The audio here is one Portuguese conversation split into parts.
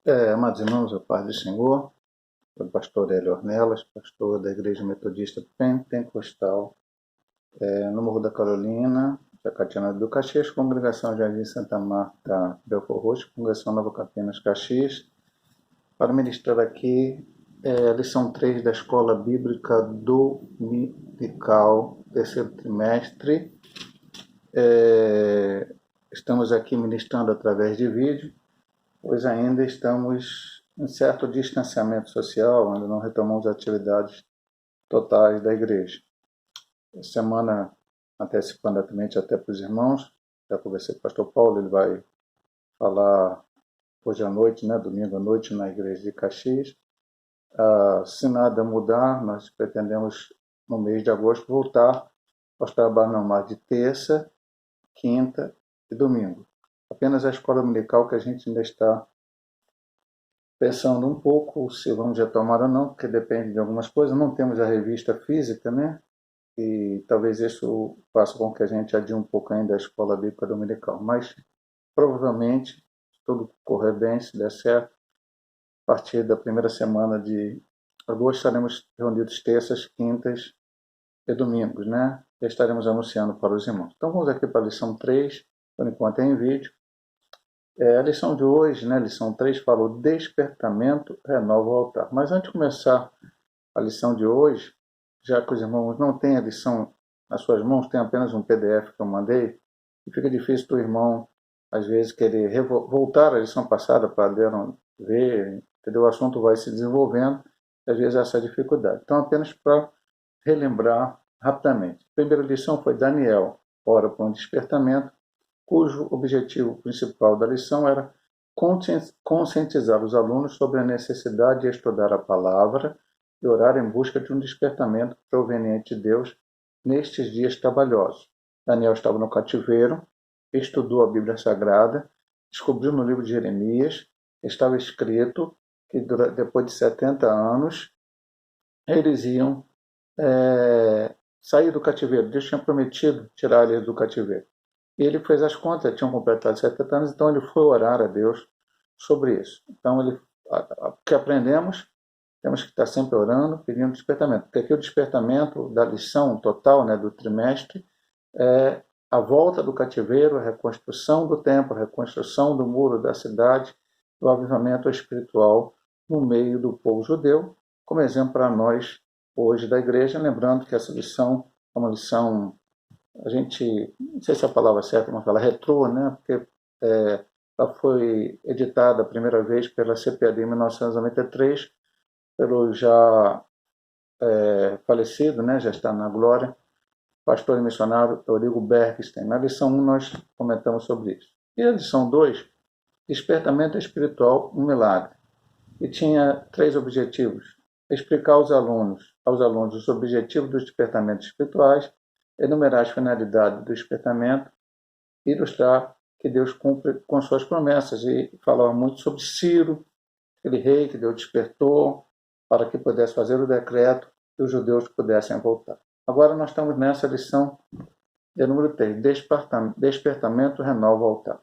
Amados irmãos, a paz do Senhor, eu sou o pastor Hélio Ornelas, pastor da Igreja Metodista Pentecostal, no Morro da Carolina, Jacatiana do Caxias, Congregação Jardim Santa Marta, Belfort Roxo, Congregação Nova Campinas, Caxias, para ministrar aqui a lição 3 da Escola Bíblica Dominical, terceiro trimestre. Estamos aqui ministrando através de vídeo, pois ainda estamos em certo distanciamento social, ainda não retomamos atividades totais da igreja. Semana, antecipadamente até para os irmãos, já conversei com o pastor Paulo, ele vai falar hoje à noite, domingo à noite, na igreja de Caxias. Se nada mudar, nós pretendemos, no mês de agosto, voltar aos trabalhos normais de terça, quinta e domingo. Apenas a escola dominical que a gente ainda está pensando um pouco se vamos retomar ou não, porque depende de algumas coisas. Não temos a revista física, e talvez isso faça com que a gente adie um pouco ainda a escola bíblica dominical. Mas, provavelmente, se tudo correr bem, se der certo, a partir da primeira semana de agosto estaremos reunidos terças, quintas e domingos, Já estaremos anunciando para os irmãos. Então vamos aqui para a lição 3, por enquanto é em vídeo. A lição de hoje, lição 3, fala o despertamento renova o altar. Mas antes de começar a lição de hoje, já que os irmãos não têm a lição nas suas mãos, tem apenas um PDF que eu mandei, e fica difícil para o irmão, às vezes, querer voltar à lição passada para ver, entendeu? O assunto vai se desenvolvendo, e às vezes essa é a dificuldade. Então, apenas para relembrar rapidamente. A primeira lição foi Daniel, ora por um despertamento, cujo objetivo principal da lição era conscientizar os alunos sobre a necessidade de estudar a palavra e orar em busca de um despertamento proveniente de Deus nestes dias trabalhosos. Daniel estava no cativeiro, estudou a Bíblia Sagrada, descobriu no livro de Jeremias, estava escrito que depois de 70 anos eles iam sair do cativeiro. Deus tinha prometido tirar eles do cativeiro. E ele fez as contas, tinham completado 70 anos, então ele foi orar a Deus sobre isso. Então, o que aprendemos? Temos que estar sempre orando, pedindo despertamento. Porque aqui o despertamento da lição total, do trimestre, é a volta do cativeiro, a reconstrução do templo, a reconstrução do muro da cidade, o avivamento espiritual no meio do povo judeu, como exemplo para nós hoje da igreja, lembrando que essa lição é uma lição, a gente, não sei se a palavra certa, mas fala retrô, porque ela foi editada a primeira vez pela CPAD em 1993, pelo já falecido, já está na glória, pastor e missionário Eurico Bergstein. Na lição 1 nós comentamos sobre isso. E a lição 2, despertamento espiritual, um milagre. E tinha 3 objetivos: explicar aos alunos os objetivos dos despertamentos espirituais, enumerar as finalidades do despertamento, ilustrar que Deus cumpre com suas promessas. E falava muito sobre Ciro, aquele rei que Deus despertou para que pudesse fazer o decreto e os judeus pudessem voltar. Agora nós estamos nessa lição de número 3, despertamento renova o altar.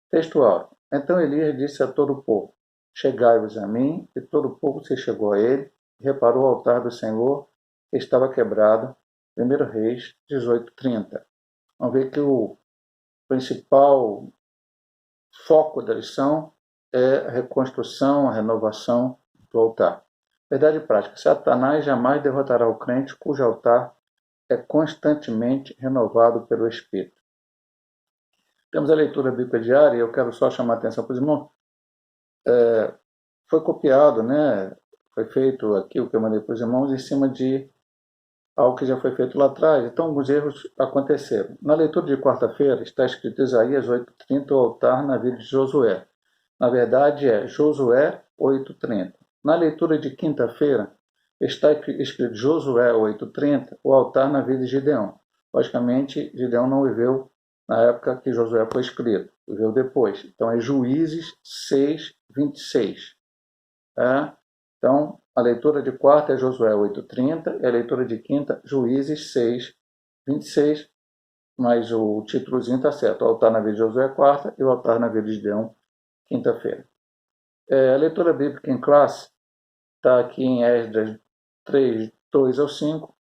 Textual. Então Elias disse a todo o povo: chegai-vos a mim. E todo o povo se chegou a ele, e reparou o altar do Senhor, que estava quebrado. 1 Reis 18:30. Vamos ver que o principal foco da lição é a reconstrução, a renovação do altar. Verdade prática: Satanás jamais derrotará o crente cujo altar é constantemente renovado pelo Espírito. Temos a leitura bíblica diária, e eu quero só chamar a atenção para os irmãos. Foi copiado, foi feito aqui o que eu mandei para os irmãos em cima de algo que já foi feito lá atrás. Então, alguns erros aconteceram. Na leitura de quarta-feira está escrito Isaías 8:30, o altar na vida de Josué. Na verdade, é Josué 8:30. Na leitura de quinta-feira está escrito Josué 8:30, o altar na vida de Gideão. Logicamente, Gideão não viveu na época que Josué foi escrito, viveu depois. Então, é Juízes 6:26. Então, a leitura de quarta é Josué 8:30, e a leitura de quinta, Juízes 6:26, mas o títulozinho está certo: o altar na vida de Josué quarta e o altar na vida de Gideão, quinta-feira. A leitura bíblica em classe está aqui em Esdras 3, 2 ao 5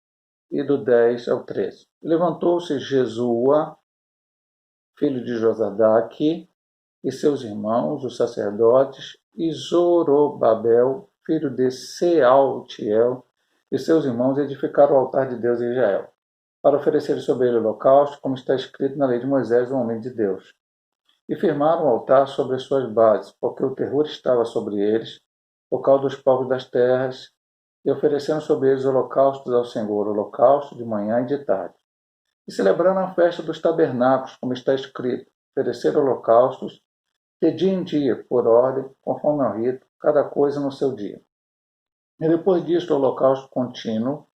e do 10 ao 13. Levantou-se Jesua, filho de Josadaque, e seus irmãos, os sacerdotes, e Zorobabel, filho de Sealtiel, e seus irmãos edificaram o altar de Deus em Israel, para oferecer sobre ele holocausto, como está escrito na lei de Moisés, o homem de Deus. E firmaram o altar sobre as suas bases, porque o terror estava sobre eles, por causa dos povos das terras, e ofereceram sobre eles holocaustos ao Senhor, holocausto de manhã e de tarde. E celebraram a festa dos tabernáculos, como está escrito, ofereceram holocaustos de dia em dia, por ordem, conforme ao rito, cada coisa no seu dia. E depois disto o holocausto contínuo,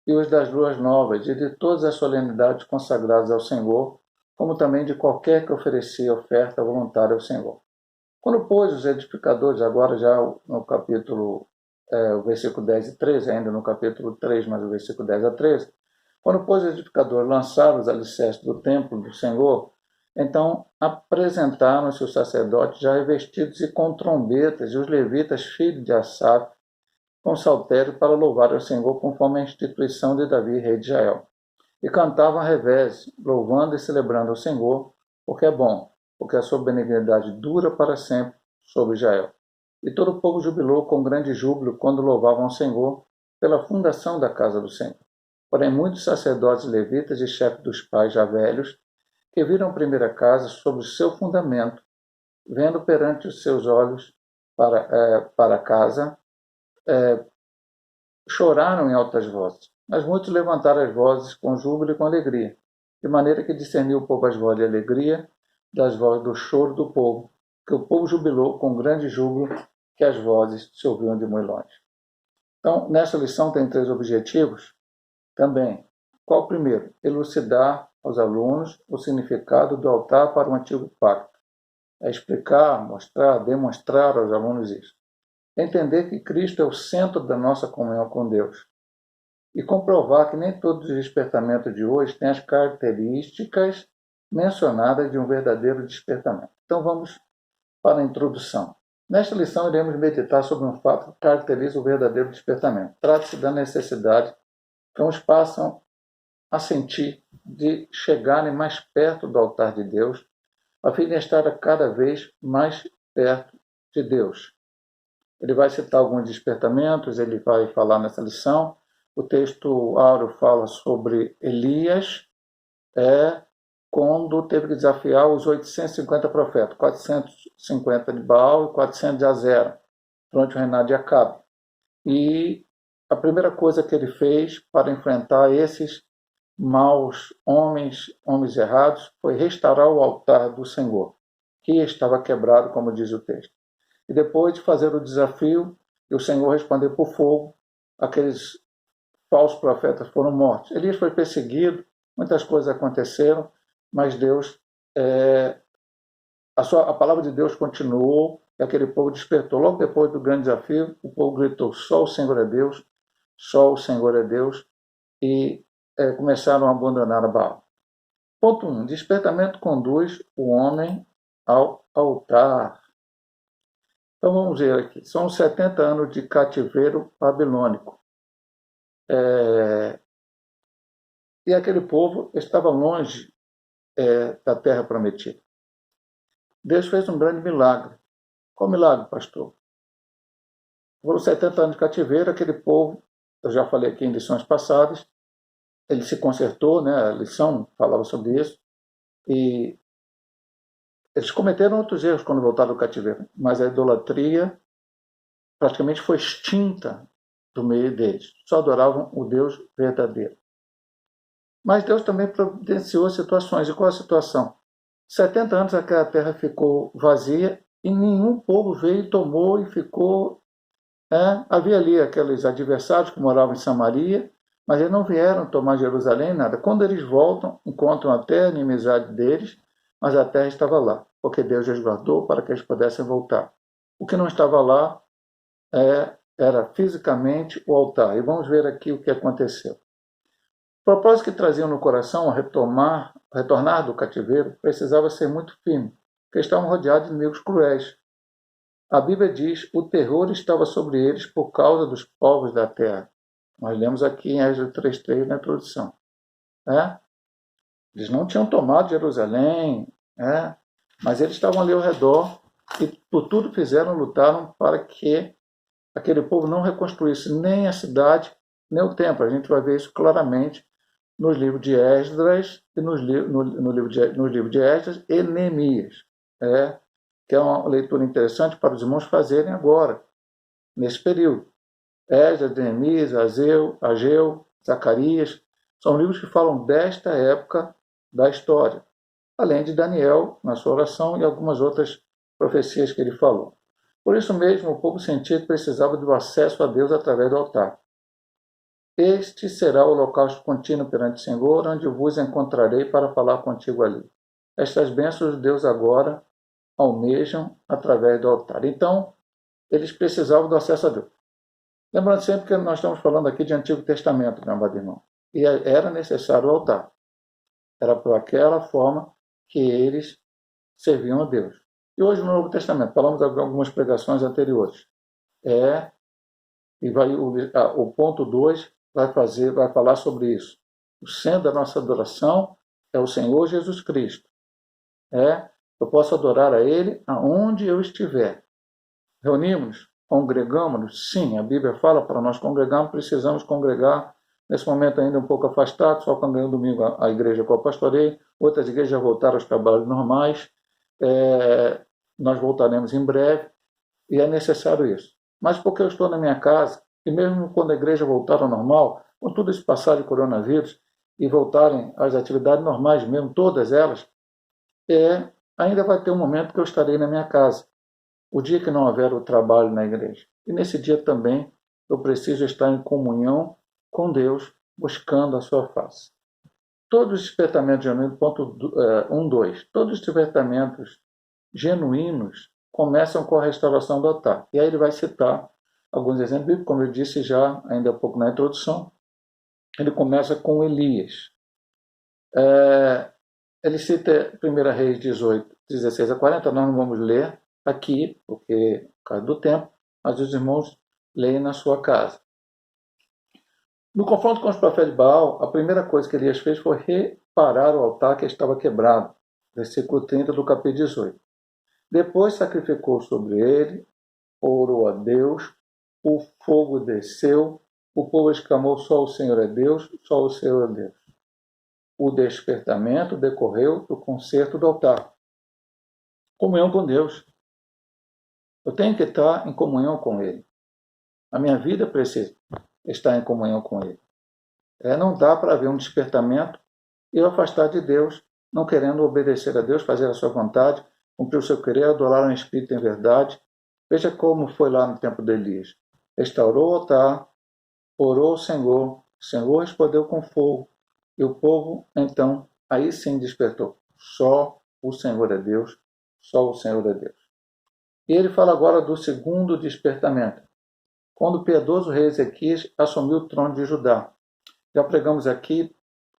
e os das luas novas, e de todas as solenidades consagradas ao Senhor, como também de qualquer que oferecia oferta voluntária ao Senhor. Quando, pois, os edificadores, agora já no capítulo, o versículo 10 e 13, ainda no capítulo 3, mas o versículo 10 a 13, quando, pois, os edificadores lançaram os alicerces do templo do Senhor, então apresentaram-se os sacerdotes já revestidos e com trombetas, e os levitas, filhos de Asaf, com saltério para louvar ao Senhor conforme a instituição de Davi, rei de Israel. E cantavam a revés, louvando e celebrando ao Senhor, porque é bom, porque a sua benignidade dura para sempre sobre Israel. E todo o povo jubilou com grande júbilo quando louvavam ao Senhor pela fundação da casa do Senhor. Porém, muitos sacerdotes levitas e chefes dos pais já velhos, que viram a primeira casa sobre o seu fundamento, vendo perante os seus olhos para a casa, choraram em altas vozes. Mas muitos levantaram as vozes com júbilo e com alegria, de maneira que discerniu o povo as vozes de alegria das vozes do choro do povo, que o povo jubilou com grande júbilo, que as vozes se ouviam de muito longe. Então, nessa lição tem 3 objetivos também. Qual o primeiro? Elucidar aos alunos o significado do altar para o antigo pacto. É explicar, mostrar, demonstrar aos alunos isso. Entender que Cristo é o centro da nossa comunhão com Deus. E comprovar que nem todos os despertamentos de hoje têm as características mencionadas de um verdadeiro despertamento. Então vamos para a introdução. Nesta lição iremos meditar sobre um fato que caracteriza o verdadeiro despertamento. Trata-se da necessidade que uns passam a sentir de chegarem mais perto do altar de Deus, a fim de estar cada vez mais perto de Deus. Ele vai citar alguns despertamentos, ele vai falar nessa lição. O texto áureo fala sobre Elias, quando teve que desafiar os 850 profetas, 450 de Baal e 400 de Azera, durante o reinado de Acabe. E a primeira coisa que ele fez para enfrentar esses maus homens errados, foi restaurar o altar do Senhor, que estava quebrado, como diz o texto. E depois de fazer o desafio, e o Senhor responder por fogo, aqueles falsos profetas foram mortos. Elias foi perseguido, muitas coisas aconteceram, mas Deus, a palavra de Deus continuou, e aquele povo despertou. Logo depois do grande desafio, o povo gritou: só o Senhor é Deus, só o Senhor é Deus, e começaram a abandonar a Baal. Ponto 1. Despertamento conduz o homem ao altar. Então vamos ver aqui. São 70 anos de cativeiro babilônico. E aquele povo estava longe da terra prometida. Deus fez um grande milagre. Qual milagre, pastor? Foram 70 anos de cativeiro, aquele povo, eu já falei aqui em lições passadas, ele se consertou, né? A lição falava sobre isso, e eles cometeram outros erros quando voltaram do cativeiro, mas a idolatria praticamente foi extinta do meio deles. Só adoravam o Deus verdadeiro. Mas Deus também providenciou situações. E qual a situação? 70 anos aquela terra ficou vazia e nenhum povo veio e tomou e ficou... Havia ali aqueles adversários que moravam em Samaria, mas eles não vieram tomar Jerusalém, nada. Quando eles voltam, encontram a terra, a inimizade deles, mas a terra estava lá, porque Deus os guardou para que eles pudessem voltar. O que não estava lá era fisicamente o altar. E vamos ver aqui o que aconteceu. O propósito que traziam no coração a retornar do cativeiro precisava ser muito firme, porque estavam rodeados de inimigos cruéis. A Bíblia diz: o terror estava sobre eles por causa dos povos da terra. Nós lemos aqui em Esdras 3:3 na introdução. Eles não tinham tomado Jerusalém, mas eles estavam ali ao redor e por tudo fizeram, lutaram para que aquele povo não reconstruísse nem a cidade, nem o templo. A gente vai ver isso claramente nos livros de Esdras e no livro de Esdras e Neemias, que é uma leitura interessante para os irmãos fazerem agora, nesse período. Esdras, Neemias, Ageu, Zacarias, são livros que falam desta época da história, além de Daniel, na sua oração, e algumas outras profecias que ele falou. Por isso mesmo, o povo sentia que precisava do acesso a Deus através do altar. Este será o holocausto contínuo perante o Senhor, onde vos encontrarei para falar contigo ali. Estas bênçãos Deus agora almejam através do altar. Então, eles precisavam do acesso a Deus. Lembrando sempre que nós estamos falando aqui de Antigo Testamento, meu amado irmão. E era necessário o altar. Era por aquela forma que eles serviam a Deus. E hoje no Novo Testamento, falamos de algumas pregações anteriores. O ponto 2 vai falar sobre isso. O centro da nossa adoração é o Senhor Jesus Cristo. Eu posso adorar a Ele aonde eu estiver. Reunimos, congregamos? Sim, a Bíblia fala para nós congregarmos, precisamos congregar. Nesse momento ainda um pouco afastado, só congregando domingo a igreja que eu pastorei. Outras igrejas já voltaram aos trabalhos normais. Nós voltaremos em breve e é necessário isso. Mas porque eu estou na minha casa, e mesmo quando a igreja voltar ao normal, com tudo isso passar de coronavírus e voltarem às atividades normais mesmo, todas elas, ainda vai ter um momento que eu estarei na minha casa, o dia que não houver o trabalho na igreja. E nesse dia também eu preciso estar em comunhão com Deus, buscando a sua face. Todos os despertamentos genuínos, ponto 1.2, todos os despertamentos genuínos começam com a restauração do altar. E aí ele vai citar alguns exemplos, como eu disse já ainda há pouco na introdução. Ele começa com Elias. Ele cita 1 Reis 18, 16 a 40, nós não vamos ler aqui, porque por causa do tempo, mas os irmãos leem na sua casa. No confronto com os profetas de Baal, a primeira coisa que Elias fez foi reparar o altar que estava quebrado. Versículo 30 do capítulo 18. Depois sacrificou sobre ele, orou a Deus, o fogo desceu, o povo exclamou: só o Senhor é Deus, só o Senhor é Deus. O despertamento decorreu do concerto do altar. Comunhão com Deus. Eu tenho que estar em comunhão com Ele. A minha vida precisa estar em comunhão com Ele. Não dá para haver um despertamento e eu afastar de Deus, não querendo obedecer a Deus, fazer a sua vontade, cumprir o seu querer, adorar em espírito e em verdade. Veja como foi lá no tempo de Elias. Restaurou o altar, orou ao Senhor, o Senhor respondeu com fogo, e o povo, então, aí sim despertou. Só o Senhor é Deus, só o Senhor é Deus. E ele fala agora do segundo despertamento, quando o piedoso rei Ezequias assumiu o trono de Judá. Já pregamos aqui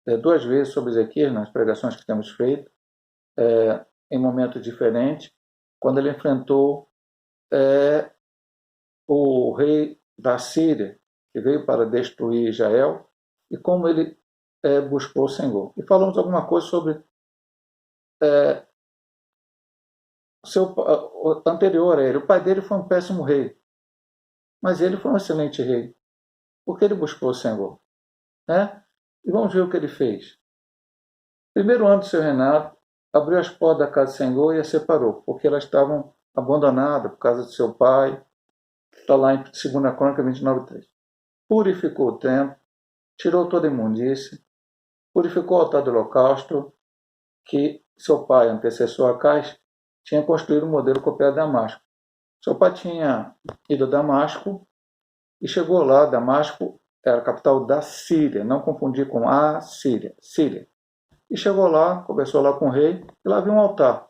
2 vezes sobre Ezequias, nas pregações que temos feito, em momentos diferentes, quando ele enfrentou o rei da Síria, que veio para destruir Israel, e como ele buscou o Senhor. E falamos alguma coisa sobre o anterior a ele. O pai dele foi um péssimo rei, mas ele foi um excelente rei, porque ele buscou o Senhor. E vamos ver o que ele fez. Primeiro ano do seu reinado, abriu as portas da casa do Senhor e a separou, porque elas estavam abandonadas por causa de seu pai. Está lá em 2 Crônica 29:3. Purificou o templo, tirou toda a imundície, purificou o altar do holocausto, que seu pai, antecessor Acais, tinha construído um modelo copiado de Damasco. Seu pai tinha ido a Damasco e chegou lá. Damasco era a capital da Síria, não confundir com a Síria, Síria. E chegou lá, conversou lá com o rei, e lá viu um altar.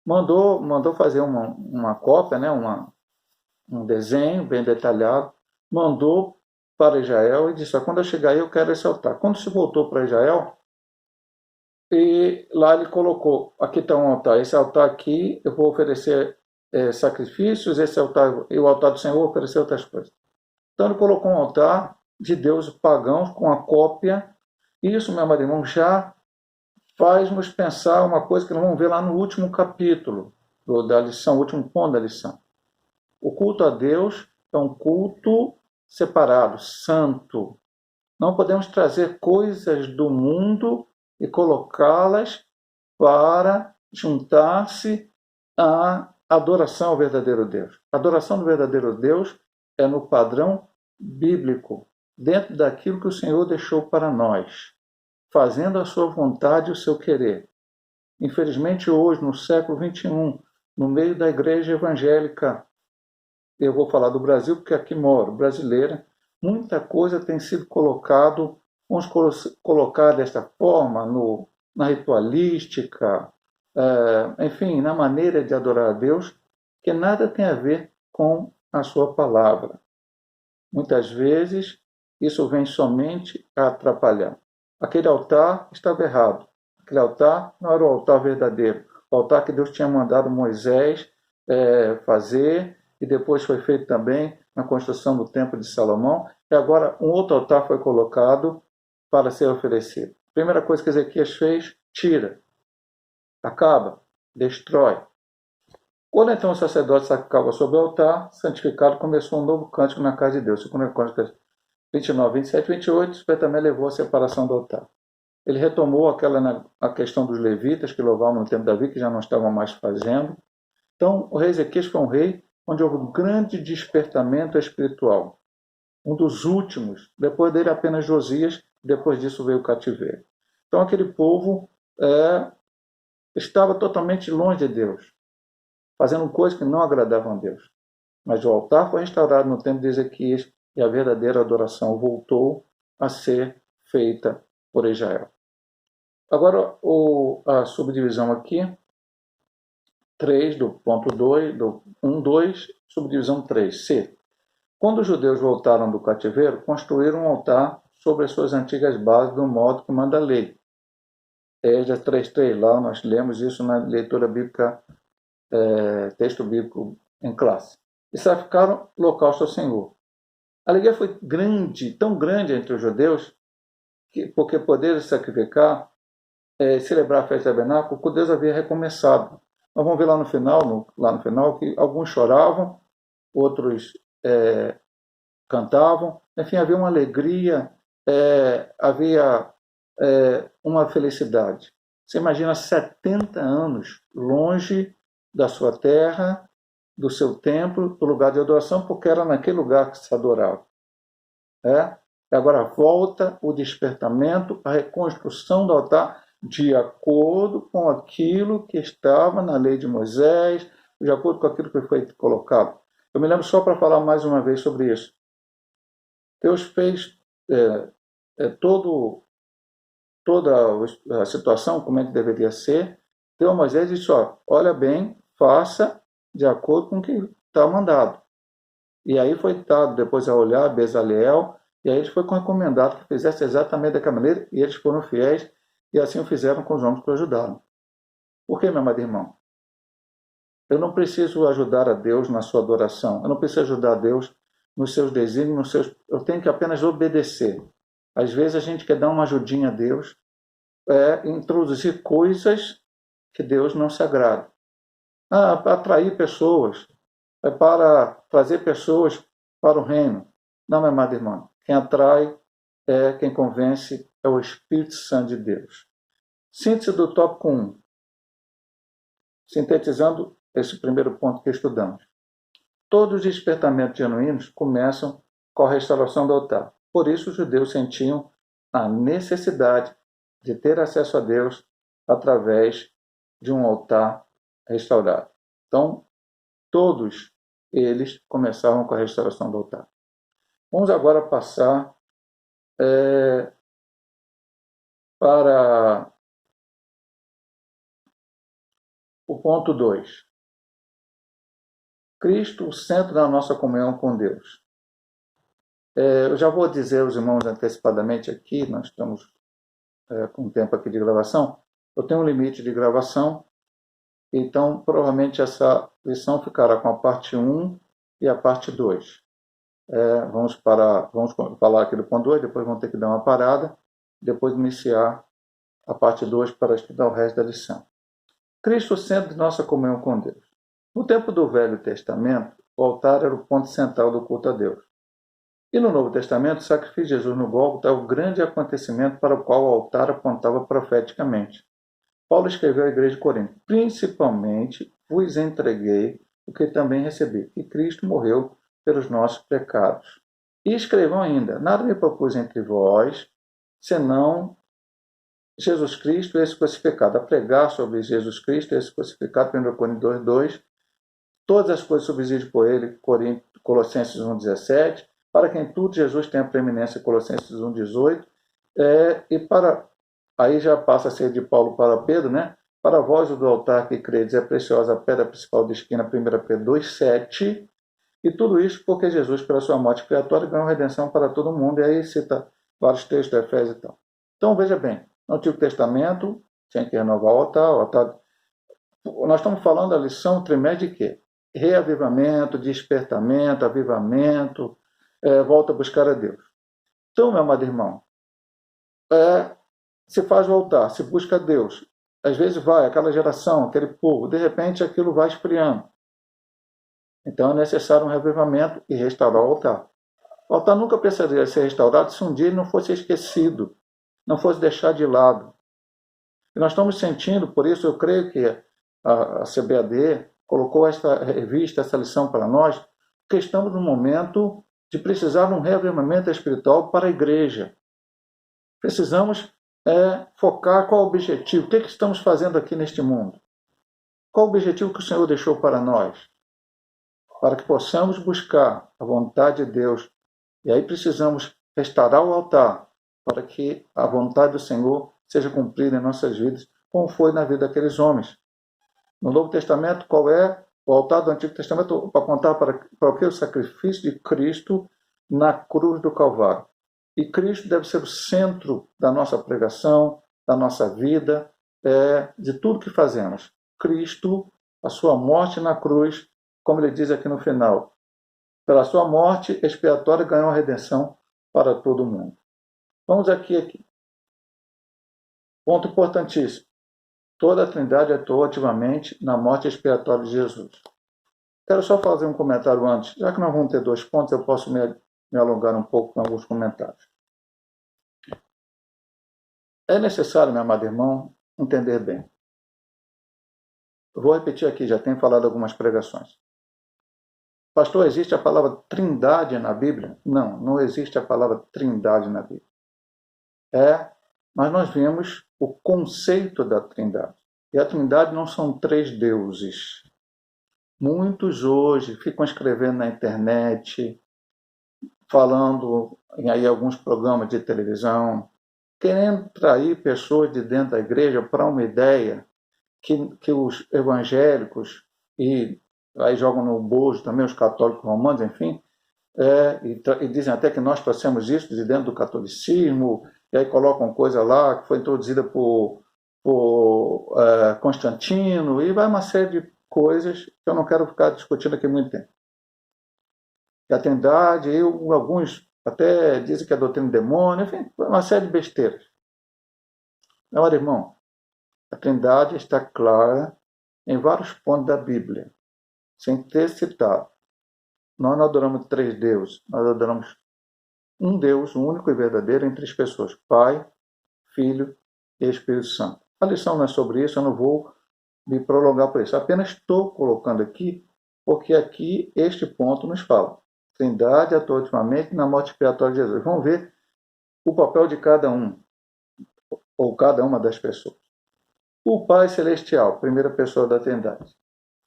Mandou fazer uma cópia, um desenho bem detalhado, mandou para Israel e disse: quando eu chegar aí eu quero esse altar. Quando se voltou para Israel, e lá ele colocou: aqui está um altar, esse altar aqui eu vou oferecer sacrifícios, esse altar, e o altar do Senhor ofereceu outras coisas. Então ele colocou um altar de deuses pagãos com a cópia. Isso, meu amado irmão, já faz-nos pensar uma coisa que nós vamos ver lá no último capítulo da lição, o último ponto da lição. O culto a Deus é um culto separado, santo. Não podemos trazer coisas do mundo e colocá-las para juntar-se à adoração ao verdadeiro Deus. A adoração do verdadeiro Deus é no padrão bíblico, dentro daquilo que o Senhor deixou para nós, fazendo a sua vontade e o seu querer. Infelizmente, hoje, no século XXI, no meio da igreja evangélica, eu vou falar do Brasil porque aqui moro, brasileira, muita coisa tem sido colocado, vamos colocar desta forma, na ritualística, enfim, na maneira de adorar a Deus, que nada tem a ver com a sua palavra. Muitas vezes, isso vem somente a atrapalhar. Aquele altar estava errado. Aquele altar não era o altar verdadeiro. O altar que Deus tinha mandado Moisés fazer, e depois foi feito também na construção do Templo de Salomão. E agora um outro altar foi colocado para ser oferecido. A primeira coisa que Ezequias fez, tira, acaba, destrói. Quando então o sacerdote sacrificava sobre o altar, santificado, começou um novo cântico na casa de Deus. 2 Crônicas 29, 27, 28, isso também levou à separação do altar. Ele retomou a questão dos levitas que louvavam no tempo de Davi, que já não estavam mais fazendo. Então, o rei Ezequias foi um rei onde houve um grande despertamento espiritual. Um dos últimos, depois dele apenas Josias, depois disso veio o cativeiro. Então, aquele povo estava totalmente longe de Deus, fazendo coisas que não agradavam a Deus. Mas o altar foi restaurado no tempo de Ezequias e a verdadeira adoração voltou a ser feita por Israel. Agora, a subdivisão aqui, 3 do ponto 2, do 1, 2, subdivisão 3, C. Quando os judeus voltaram do cativeiro, construíram um altar sobre as suas antigas bases do modo que manda a lei. Esdras 3:3, lá nós lemos isso na leitura bíblica, texto bíblico em classe. E sacrificaram holocausto ao Senhor. A alegria foi grande, tão grande entre os judeus, porque poderam sacrificar, celebrar a festa do tabernáculo, que Deus havia recomeçado. Nós vamos ver lá no final que alguns choravam, outros cantavam, enfim, havia uma alegria, havia uma felicidade. Você imagina 70 anos longe da sua terra, do seu templo, do lugar de adoração, porque era naquele lugar que se adorava. Agora volta o despertamento, a reconstrução do altar, de acordo com aquilo que estava na lei de Moisés, de acordo com aquilo que foi colocado. Eu me lembro, só para falar mais uma vez sobre isso. Deus fez toda a situação, como é que deveria ser, deu a Moisés e disse, olha bem, faça de acordo com o que está mandado. E aí foi dado depois a olhar Bezaleel, e aí foi recomendado que fizesse exatamente daquela maneira, e eles foram fiéis, e assim o fizeram com os homens que o ajudaram. Por quê, meu amado irmão? Eu não preciso ajudar a Deus na sua adoração, eu não preciso ajudar a Deus nos seus desígnios, eu tenho que apenas obedecer. Às vezes a gente quer dar uma ajudinha a Deus, introduzir coisas que Deus não se agrada. Para atrair pessoas, para trazer pessoas para o reino. Não, meu amado irmão, quem atrai, quem convence é o Espírito Santo de Deus. Síntese do tópico 1. Sintetizando esse primeiro ponto que estudamos. Todos os despertamentos genuínos começam com a restauração do altar. Por isso os judeus sentiam a necessidade de ter acesso a Deus através de um altar restaurado. Então, todos eles começavam com a restauração do altar. Vamos agora passar para o ponto 2. Cristo, o centro da nossa comunhão com Deus. Eu já vou dizer aos irmãos antecipadamente aqui, nós estamos com tempo aqui de gravação, eu tenho um limite de gravação Então, provavelmente essa lição ficará com a parte 1 e a parte 2. Vamos falar aqui do ponto 2, depois vamos ter que dar uma parada, depois iniciar a parte 2 para estudar o resto da lição. Cristo, centro de nossa comunhão com Deus. No tempo do Velho Testamento, o altar era o ponto central do culto a Deus. E no Novo Testamento, o sacrifício de Jesus no Gólgota é o grande acontecimento para o qual o altar apontava profeticamente. Paulo escreveu à igreja de Corinto: principalmente vos entreguei o que também recebi, que Cristo morreu pelos nossos pecados. E escrevam ainda: nada me propus entre vós, senão Jesus Cristo e esse crucificado, a pregar sobre Jesus Cristo e esse crucificado, 1 Coríntios 2:2, todas as coisas subsídiam por ele, Colossenses 1:17, para que em tudo Jesus tenha preeminência, Colossenses 1:18, e para, aí já passa a ser de Paulo para Pedro, né? Para vós o do altar que credes é preciosa a pedra principal de esquina, 1 Pedro 2:7, e tudo isso porque Jesus, pela sua morte expiatória, ganhou redenção para todo mundo, e aí cita vários textos de Efésios e tal. Então, veja bem, no Antigo Testamento, tinha que renovar o altar. Nós estamos falando da lição trimestre de quê? Reavivamento, despertamento, avivamento, volta a buscar a Deus. Então, meu amado irmão, se faz voltar, se busca a Deus. Às vezes vai, aquela geração, aquele povo, de repente aquilo vai esfriando. Então é necessário um reavivamento e restaurar o altar. O altar nunca precisaria ser restaurado se um dia ele não fosse esquecido, não fosse deixado de lado. E nós estamos sentindo, por isso eu creio que a CBAD colocou esta revista, essa lição para nós, porque estamos num momento de precisar de um reavivamento espiritual para a igreja. Precisamos focar qual o objetivo, o que estamos fazendo aqui neste mundo. Qual o objetivo que o Senhor deixou para nós? Para que possamos buscar a vontade de Deus. E aí precisamos restaurar o altar, para que a vontade do Senhor seja cumprida em nossas vidas, como foi na vida daqueles homens. No Novo Testamento, qual é o altar do Antigo Testamento? Para apontar para o que? O sacrifício de Cristo na cruz do Calvário. E Cristo deve ser o centro da nossa pregação, da nossa vida, de tudo que fazemos. Cristo, a sua morte na cruz, como ele diz aqui no final, pela sua morte expiatória ganhou a redenção para todo mundo. Vamos aqui. Ponto importantíssimo. Toda a Trindade atuou ativamente na morte expiatória de Jesus. Quero só fazer um comentário antes. Já que nós vamos ter 2 pontos, eu posso me alongar um pouco com alguns comentários. É necessário, meu amado irmão, entender bem. Eu vou repetir aqui, já tenho falado algumas pregações. Pastor, existe a palavra trindade na Bíblia? Não, não existe a palavra trindade na Bíblia. Mas nós vemos o conceito da trindade. E a trindade não são 3 deuses. Muitos hoje ficam escrevendo na internet, falando em aí alguns programas de televisão, querendo trair pessoas de dentro da igreja para uma ideia que os evangélicos, e aí jogam no bojo também os católicos romanos, enfim, e dizem até que nós trouxemos isso de dentro do catolicismo, e aí colocam coisa lá que foi introduzida por Constantino, e vai uma série de coisas que eu não quero ficar discutindo aqui muito tempo. E a Trindade, e alguns até dizem que é doutrina do demônio, enfim, uma série de besteiras. Meu irmão, a Trindade está clara em vários pontos da Bíblia, sem ter citado. Nós não adoramos 3 deuses, nós adoramos um Deus, um único e verdadeiro, em 3 pessoas: Pai, Filho e Espírito Santo. A lição não é sobre isso, eu não vou me prolongar por isso. Apenas estou colocando aqui, porque aqui este ponto nos fala. Trindade atua ultimamente na morte expiatória de Jesus. Vamos ver o papel de cada um, ou cada uma das pessoas. O Pai Celestial, primeira pessoa da Trindade.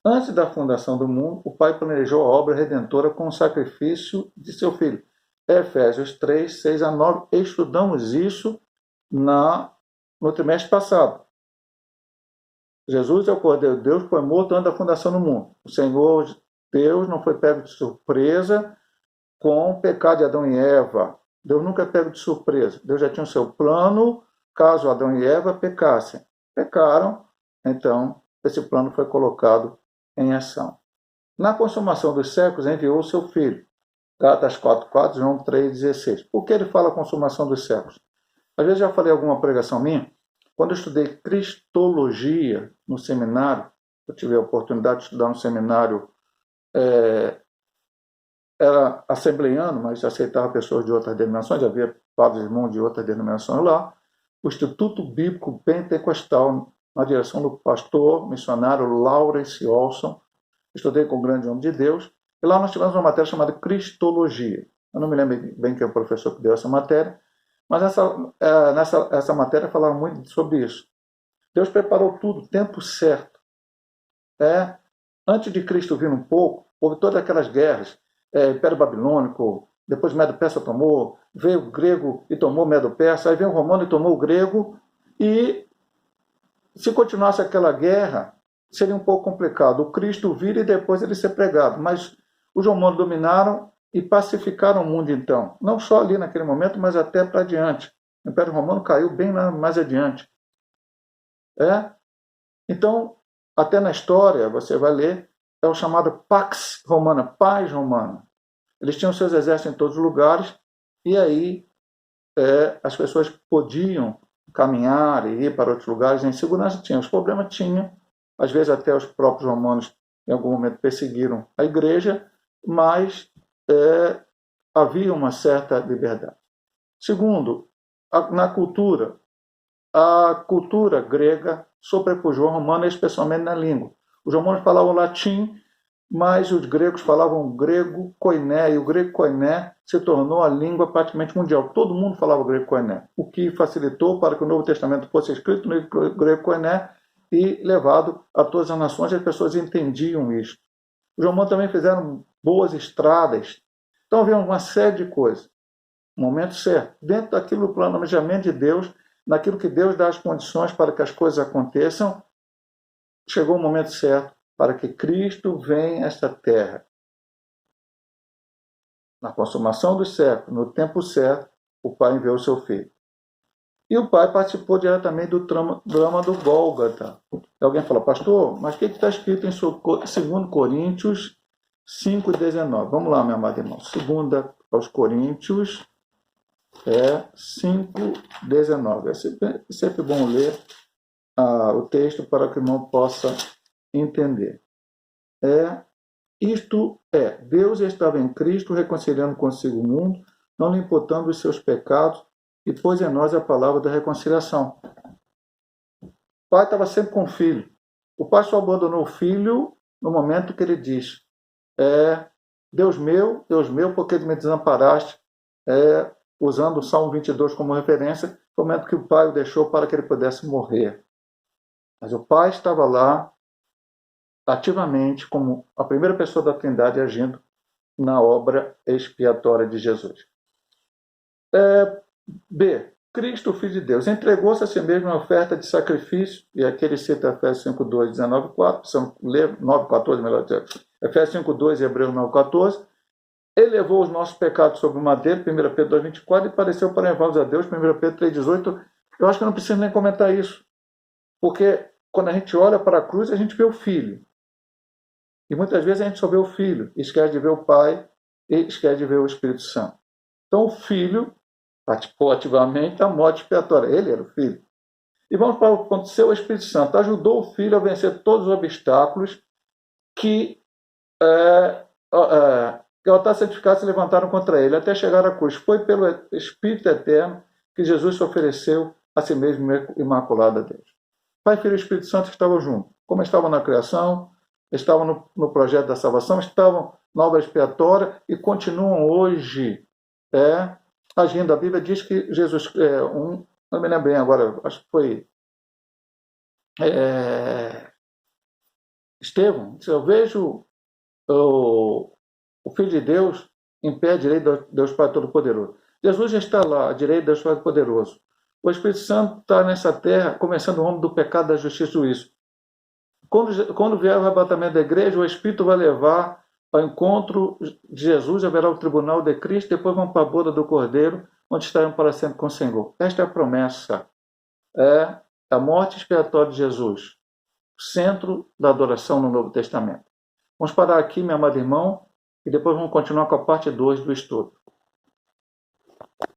Antes da fundação do mundo, o Pai planejou a obra redentora com o sacrifício de seu Filho. Efésios 3, 6 a 9. Estudamos isso no trimestre passado. Jesus é o Cordeiro de Deus, foi morto antes da fundação do mundo. O Senhor Deus não foi pego de surpresa com o pecado de Adão e Eva. Deus nunca é pego de surpresa. Deus já tinha o seu plano, caso Adão e Eva pecassem. Pecaram, então esse plano foi colocado em ação. Na consumação dos séculos, enviou o seu Filho. Gálatas 4:4, João 3:16. Por que ele fala consumação dos séculos? Às vezes já falei em alguma pregação minha, quando eu estudei Cristologia no seminário, eu tive a oportunidade de estudar no seminário, era assembleiano, mas aceitava pessoas de outras denominações, havia padres irmãos de outras denominações lá, o Instituto Bíblico Pentecostal, na direção do pastor missionário Lawrence Olson. Estudei com o grande homem de Deus, e lá nós tivemos uma matéria chamada Cristologia. Eu não me lembro bem quem é o professor que deu essa matéria, mas essa matéria falava muito sobre isso. Deus preparou tudo, tempo certo. Antes de Cristo vir um pouco, houve todas aquelas guerras, Império Babilônico, depois Medo-Persa tomou, veio o grego e tomou Medo-Persa, aí veio o romano e tomou o grego, e se continuasse aquela guerra, seria um pouco complicado. O Cristo vir e depois ele ser pregado, mas os romanos dominaram e pacificaram o mundo então, não só ali naquele momento, mas até para adiante. O Império Romano caiu bem mais adiante. Então, até na história, você vai ler, é o chamado Pax Romana, paz romana. Eles tinham seus exércitos em todos os lugares, e aí as pessoas podiam caminhar e ir para outros lugares em segurança. Tinha os problemas, tinha. Às vezes até os próprios romanos, em algum momento, perseguiram a igreja, mas havia uma certa liberdade. Segundo, na cultura, a cultura grega sobrepujou a romana, especialmente na língua. Os romanos falavam latim, mas os gregos falavam grego koiné, e o grego koiné se tornou a língua praticamente mundial. Todo mundo falava grego koiné, o que facilitou para que o Novo Testamento fosse escrito no grego koiné e levado a todas as nações, e as pessoas entendiam isso. Os romanos também fizeram boas estradas. Então havia uma série de coisas. No momento certo, dentro daquilo do planejamento de Deus, naquilo que Deus dá as condições para que as coisas aconteçam, chegou o momento certo para que Cristo venha a esta terra. Na consumação dos séculos, no tempo certo, o Pai enviou o seu Filho. E o Pai participou diretamente do drama do Gólgota. E alguém falou, pastor, mas o que está escrito em 2 Coríntios 5,19? Vamos lá, meu amado irmão. 2 aos Coríntios 5,19. É sempre bom ler o texto para que o irmão possa entender. Deus estava em Cristo reconciliando consigo o mundo, não lhe imputando os seus pecados, e pôs em nós a palavra da reconciliação. O pai estava sempre com o filho. O pai só abandonou o filho no momento que ele diz, Deus meu, por que me desamparaste? Usando o Salmo 22 como referência, no momento que o pai o deixou para que ele pudesse morrer. Mas o pai estava lá, ativamente, como a primeira pessoa da Trindade, agindo na obra expiatória de Jesus. B. Cristo, Filho de Deus, entregou-se a si mesmo em oferta de sacrifício, e aqui ele cita Efésios 5:2, 19:4, precisamos ler 9:14, melhor dizendo, Efésios 5:2 e Hebreus 9:14, ele levou os nossos pecados sobre o madeiro, 1 Pedro 2:24, e pareceu para levá-los a Deus, 1 Pedro 3:18. Eu acho que não preciso nem comentar isso, porque quando a gente olha para a cruz, a gente vê o Filho. E muitas vezes a gente só vê o Filho, esquece de ver o Pai e esquece de ver o Espírito Santo. Então o Filho participou ativamente da morte expiatória. Ele era o Filho. E vamos para o ponto C, o Espírito Santo ajudou o Filho a vencer todos os obstáculos que o altar santificado se levantaram contra ele, até chegar à cruz. Foi pelo Espírito Eterno que Jesus se ofereceu a si mesmo imaculado a Deus. Pai, Filho e Espírito Santo estavam juntos, como estavam na criação, estavam no projeto da salvação, estavam na obra expiatória e continuam hoje agindo. A Bíblia diz que Jesus, não me lembro bem agora, acho que foi Estevão, eu vejo o Filho de Deus em pé à direita de Deus Pai Todo-Poderoso. Jesus já está lá, à direita de Deus Pai Todo-Poderoso. O Espírito Santo está nessa terra, começando o homem do pecado, da justiça e do juízo. Quando vier o arrebatamento da igreja, o Espírito vai levar ao encontro de Jesus, haverá o tribunal de Cristo, depois vão para a boda do Cordeiro, onde estarão para sempre com o Senhor. Esta é a promessa. A morte expiatória de Jesus. centro da adoração no Novo Testamento. Vamos parar aqui, meu amado irmão, e depois vamos continuar com a parte 2 do estudo.